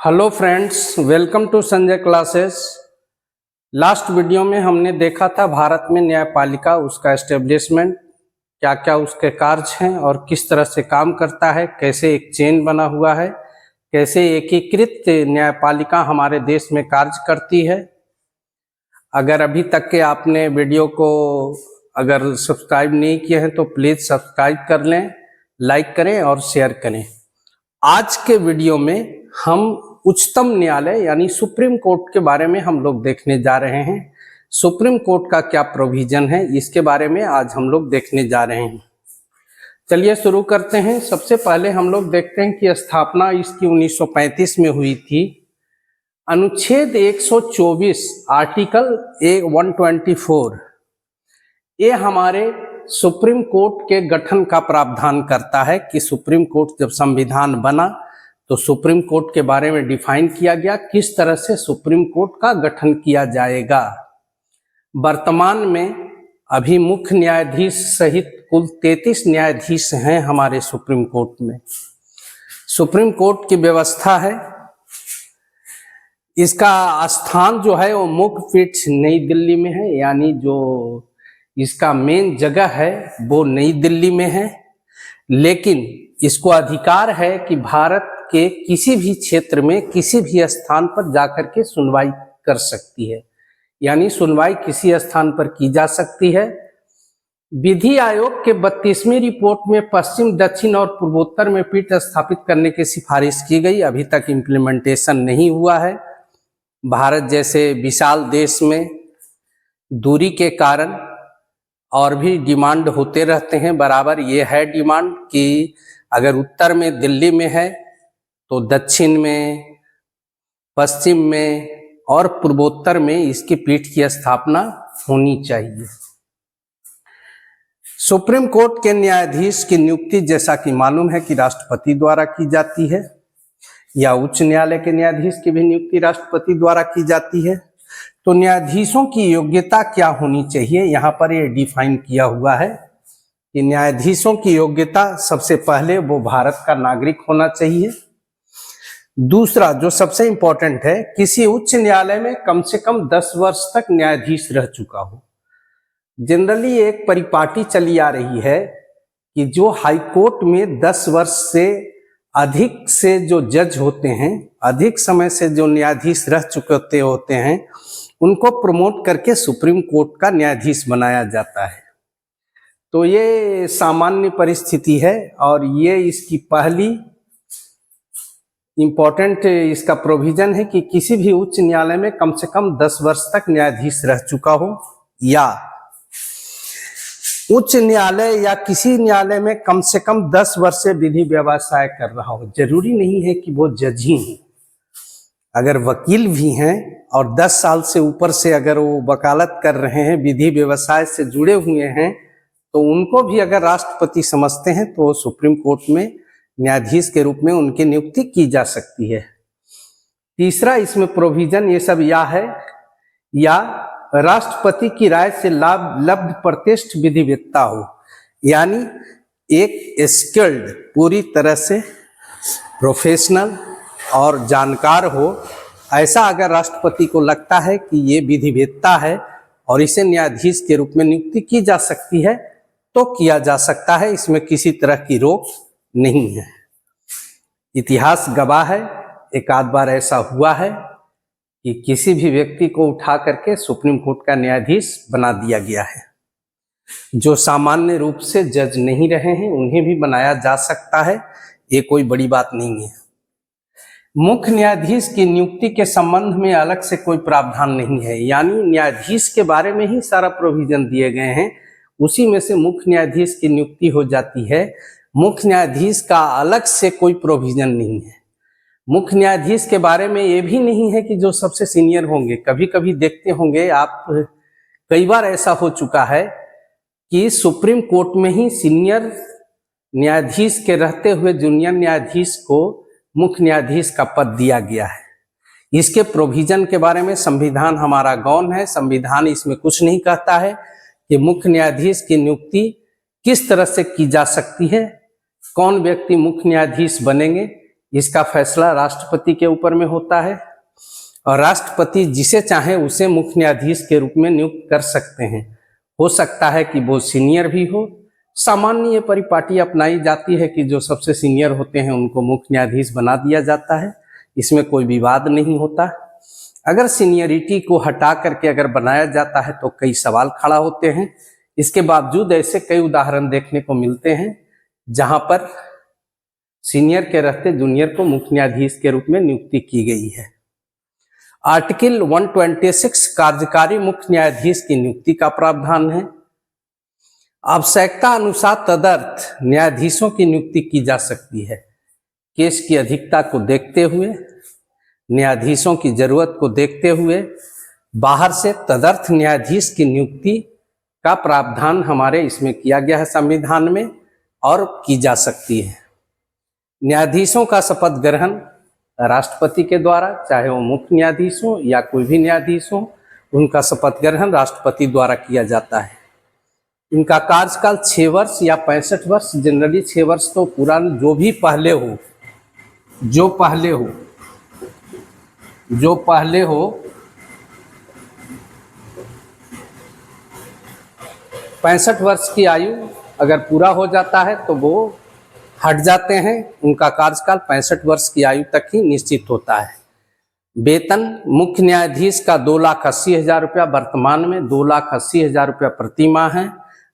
Hello friends, welcome to Sanjay classes. Last video में हमने देखा था भारत में न्यायपालिका, उसका एस्टेब्लिशमेंट, क्या क्या उसके कार्य हैं और किस तरह से काम करता है, कैसे एक चेन बना हुआ है, कैसे एकीकृत न्यायपालिका हमारे देश में कार्य करती है। अगर अभी तक के आपने वीडियो को अगर सब्सक्राइब नहीं किए हैं तो प्लीज़ सब्सक्राइब कर लें, लाइक करें और शेयर करें। आज के वीडियो में हम उच्चतम न्यायालय यानी सुप्रीम कोर्ट के बारे में हम लोग देखने जा रहे हैं। सुप्रीम कोर्ट का क्या प्रोविजन है, इसके बारे में आज हम लोग देखने जा रहे हैं। चलिए शुरू करते हैं। सबसे पहले हम लोग देखते हैं कि स्थापना इसकी 1935 में हुई थी। अनुच्छेद 124 आर्टिकल 124 ये हमारे सुप्रीम कोर्ट के गठन का प्रावधान करता है कि सुप्रीम कोर्ट जब संविधान बना तो सुप्रीम कोर्ट के बारे में डिफाइन किया गया किस तरह से सुप्रीम कोर्ट का गठन किया जाएगा। वर्तमान में अभी मुख्य न्यायाधीश सहित कुल 33 न्यायाधीश हैं हमारे सुप्रीम कोर्ट में। सुप्रीम कोर्ट की व्यवस्था है, इसका स्थान जो है वो मुख्य पीठ नई दिल्ली में है, यानी जो इसका मेन जगह है वो नई दिल्ली में है। लेकिन इसको अधिकार है कि भारत के किसी भी क्षेत्र में किसी भी स्थान पर जाकर के सुनवाई कर सकती है, यानी सुनवाई किसी स्थान पर की जा सकती है। विधि आयोग के 32वीं रिपोर्ट में पश्चिम, दक्षिण और पूर्वोत्तर में पीठ स्थापित करने की सिफारिश की गई। अभी तक इम्प्लीमेंटेशन नहीं हुआ है। भारत जैसे विशाल देश में दूरी के कारण और भी डिमांड होते रहते हैं बराबर। ये है डिमांड कि अगर उत्तर में दिल्ली में है तो दक्षिण में, पश्चिम में और पूर्वोत्तर में इसकी पीठ की स्थापना होनी चाहिए। सुप्रीम कोर्ट के न्यायाधीश की नियुक्ति जैसा कि मालूम है कि राष्ट्रपति द्वारा की जाती है, या उच्च न्यायालय के न्यायाधीश की भी नियुक्ति राष्ट्रपति द्वारा की जाती है। तो न्यायाधीशों की योग्यता क्या होनी चाहिए, यहाँ पर ये डिफाइन किया हुआ है कि न्यायाधीशों की योग्यता सबसे पहले वो भारत का नागरिक होना चाहिए। दूसरा जो सबसे इंपॉर्टेंट है, किसी उच्च न्यायालय में कम से कम 10 वर्ष तक न्यायाधीश रह चुका हो। जनरली एक परिपाटी चली आ रही है कि जो हाई कोर्ट में 10 वर्ष से अधिक से जो जज होते हैं, अधिक समय से जो न्यायाधीश रह चुके होते हैं, उनको प्रमोट करके सुप्रीम कोर्ट का न्यायाधीश बनाया जाता है। तो ये सामान्य परिस्थिति है और ये इसकी पहली इम्पोर्टेंट इसका प्रोविजन है कि किसी भी उच्च न्यायालय में कम से कम 10 वर्ष तक न्यायाधीश रह चुका हो, या उच्च न्यायालय या किसी न्यायालय में कम से कम 10 वर्ष से विधि व्यवसाय कर रहा हो। जरूरी नहीं है कि वो जज ही हैं, अगर वकील भी हैं और 10 साल से ऊपर से अगर वो वकालत कर रहे हैं, विधि व्यवसाय से जुड़े हुए हैं, तो उनको भी अगर राष्ट्रपति समझते हैं तो सुप्रीम कोर्ट में न्यायाधीश के रूप में उनकी नियुक्ति की जा सकती है। तीसरा इसमें प्रोविजन ये सब या है, या राष्ट्रपति की राय से लब्ध प्रतिष्ठ विधिवेत्ता हो, यानी एक स्किल्ड, पूरी तरह से प्रोफेशनल और जानकार हो। ऐसा अगर राष्ट्रपति को लगता है कि ये विधिवेत्ता है और इसे न्यायाधीश के रूप में नियुक्ति की जा सकती है तो किया जा सकता है, इसमें किसी तरह की रोक नहीं है। इतिहास गवाह है, एक आध बार ऐसा हुआ है कि किसी भी व्यक्ति को उठा करके सुप्रीम कोर्ट का न्यायाधीश बना दिया गया है। जो सामान्य रूप से जज नहीं रहे हैं उन्हें भी बनाया जा सकता है, ये कोई बड़ी बात नहीं है। मुख्य न्यायाधीश की नियुक्ति के संबंध में अलग से कोई प्रावधान नहीं है, यानी न्यायाधीश के बारे में ही सारा प्रोविजन दिए गए हैं, उसी में से मुख्य न्यायाधीश की नियुक्ति हो जाती है। मुख्य न्यायाधीश का अलग से कोई प्रोविजन नहीं है। मुख्य न्यायाधीश के बारे में ये भी नहीं है कि जो सबसे सीनियर होंगे। कभी कभी देखते होंगे आप, कई बार ऐसा हो चुका है कि सुप्रीम कोर्ट में ही सीनियर न्यायाधीश के रहते हुए जूनियर न्यायाधीश को मुख्य न्यायाधीश का पद दिया गया है। इसके प्रोविजन के बारे में संविधान हमारा गौण है। संविधान इसमें कुछ नहीं कहता है कि मुख्य न्यायाधीश की नियुक्ति किस तरह से की जा सकती है, कौन व्यक्ति मुख्य न्यायाधीश बनेंगे, इसका फैसला राष्ट्रपति के ऊपर में होता है और राष्ट्रपति जिसे चाहे उसे मुख्य न्यायाधीश के रूप में नियुक्त कर सकते हैं। हो सकता है कि वो सीनियर भी हो। सामान्य परिपाटी अपनाई जाती है कि जो सबसे सीनियर होते हैं उनको मुख्य न्यायाधीश बना दिया जाता है, इसमें कोई विवाद नहीं होता। अगर सीनियरिटी को हटा करके अगर बनाया जाता है तो कई सवाल खड़ा होते हैं। इसके बावजूद ऐसे कई उदाहरण देखने को मिलते हैं जहां पर सीनियर के रहते जूनियर को मुख्य न्यायाधीश के रूप में नियुक्ति की गई है। आर्टिकल 126 कार्यकारी मुख्य न्यायाधीश की नियुक्ति का प्रावधान है। आवश्यकता अनुसार तदर्थ न्यायाधीशों की नियुक्ति की जा सकती है। केस की अधिकता को देखते हुए, न्यायाधीशों की जरूरत को देखते हुए बाहर से तदर्थ न्यायाधीश की नियुक्ति का प्रावधान हमारे इसमें किया गया है संविधान में और की जा सकती है। न्यायाधीशों का शपथ ग्रहण राष्ट्रपति के द्वारा, चाहे वो मुख्य न्यायाधीश हो या कोई भी न्यायाधीश हो, उनका शपथ ग्रहण राष्ट्रपति द्वारा किया जाता है। इनका कार्यकाल 6 वर्ष या 65 वर्ष, जनरली 6 वर्ष तो पूरा जो पहले हो 65 वर्ष की आयु अगर पूरा हो जाता है तो वो हट जाते हैं। उनका कार्यकाल 65 वर्ष की आयु तक ही निश्चित होता है। वेतन मुख्य न्यायाधीश का 2,80,000 रुपया, वर्तमान में 2,80,000 रुपया प्रति माह है।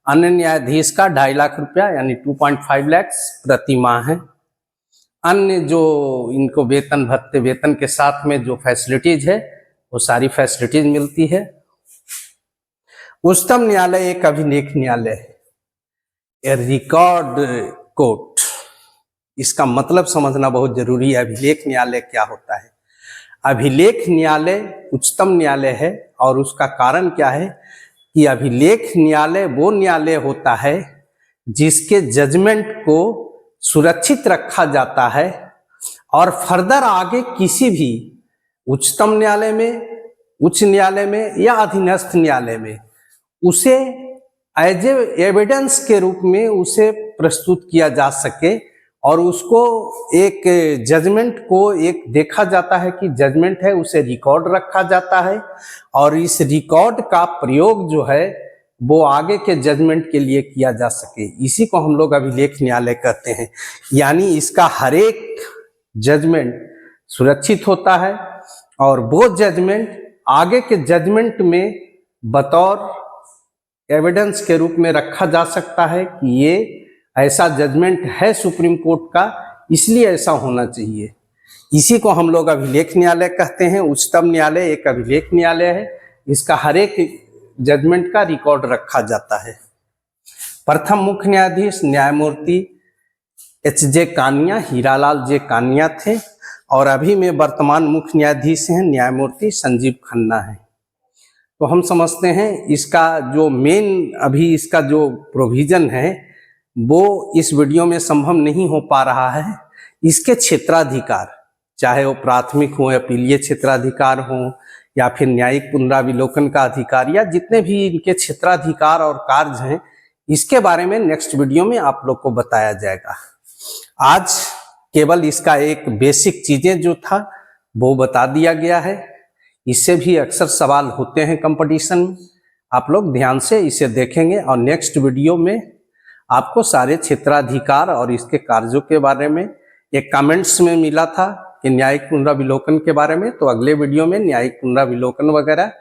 अन्य न्यायाधीश का 2.5 लाख रुपया यानी 2.5 लाख प्रति माह है। अन्य जो इनको वेतन भत्ते, वेतन के साथ में जो फैसिलिटीज है वो सारी फैसिलिटीज मिलती है। उच्चतम न्यायालय एक अभिलेख न्यायालय है, रिकॉर्ड कोर्ट। इसका मतलब समझना बहुत जरूरी है। अभिलेख न्यायालय क्या होता है? अभिलेख न्यायालय उच्चतम न्यायालय है और उसका कारण क्या है कि अभिलेख न्यायालय वो न्यायालय होता है जिसके जजमेंट को सुरक्षित रखा जाता है और फर्दर आगे किसी भी उच्चतम न्यायालय में, उच्च न्यायालय में या अधीनस्थ न्यायालय में उसे एज एविडेंस के रूप में उसे प्रस्तुत किया जा सके और उसको एक जजमेंट को एक देखा जाता है कि जजमेंट है, उसे रिकॉर्ड रखा जाता है और इस रिकॉर्ड का प्रयोग जो है वो आगे के जजमेंट के लिए किया जा सके। इसी को हम लोग अभिलेख न्यायालय कहते हैं। यानी इसका हर एक जजमेंट सुरक्षित होता है और वो जजमेंट आगे के जजमेंट में बतौर एविडेंस के रूप में रखा जा सकता है कि ये ऐसा जजमेंट है सुप्रीम कोर्ट का, इसलिए ऐसा होना चाहिए। इसी को हम लोग अभिलेख न्यायालय कहते हैं। उच्चतम न्यायालय एक अभिलेख न्यायालय है। इसका हर एक जजमेंट का रिकॉर्ड रखा जाता है। प्रथम मुख्य न्यायाधीश न्यायमूर्ति एच.जे. कानिया, हीरालाल जे. कानिया थे और अभी में वर्तमान मुख्य न्यायाधीश हैं न्यायमूर्ति संजीव खन्ना है। तो हम समझते हैं इसका जो मेन अभी इसका जो प्रोविजन है वो इस वीडियो में संभव नहीं हो पा रहा है। इसके क्षेत्राधिकार, चाहे वो प्राथमिक हो, अपीलीय क्षेत्राधिकार हो या फिर न्यायिक पुनराविलोकन का अधिकार या जितने भी इनके क्षेत्राधिकार और कार्य हैं, इसके बारे में नेक्स्ट वीडियो में आप लोग को बताया जाएगा। आज केवल इसका एक बेसिक चीजें जो था वो बता दिया गया है। इससे भी अक्सर सवाल होते हैं कंपटीशन में। आप लोग ध्यान से इसे देखेंगे और नेक्स्ट वीडियो में आपको सारे क्षेत्राधिकार और इसके कार्यों के बारे में, एक कमेंट्स में मिला था कि न्यायिक पुनराविलोकन के बारे में, तो अगले वीडियो में न्यायिक पुनराविलोकन वगैरह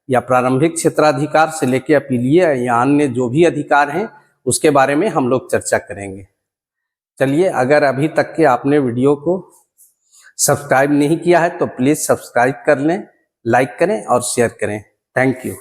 या प्रारंभिक क्षेत्राधिकार से लेकर अपीलीय या अन्य जो भी अधिकार हैं उसके बारे में हम लोग चर्चा करेंगे। चलिए, अगर अभी तक के आपने वीडियो को सब्सक्राइब नहीं किया है तो प्लीज सब्सक्राइब कर लें, लाइक करें और शेयर करें। Thank you.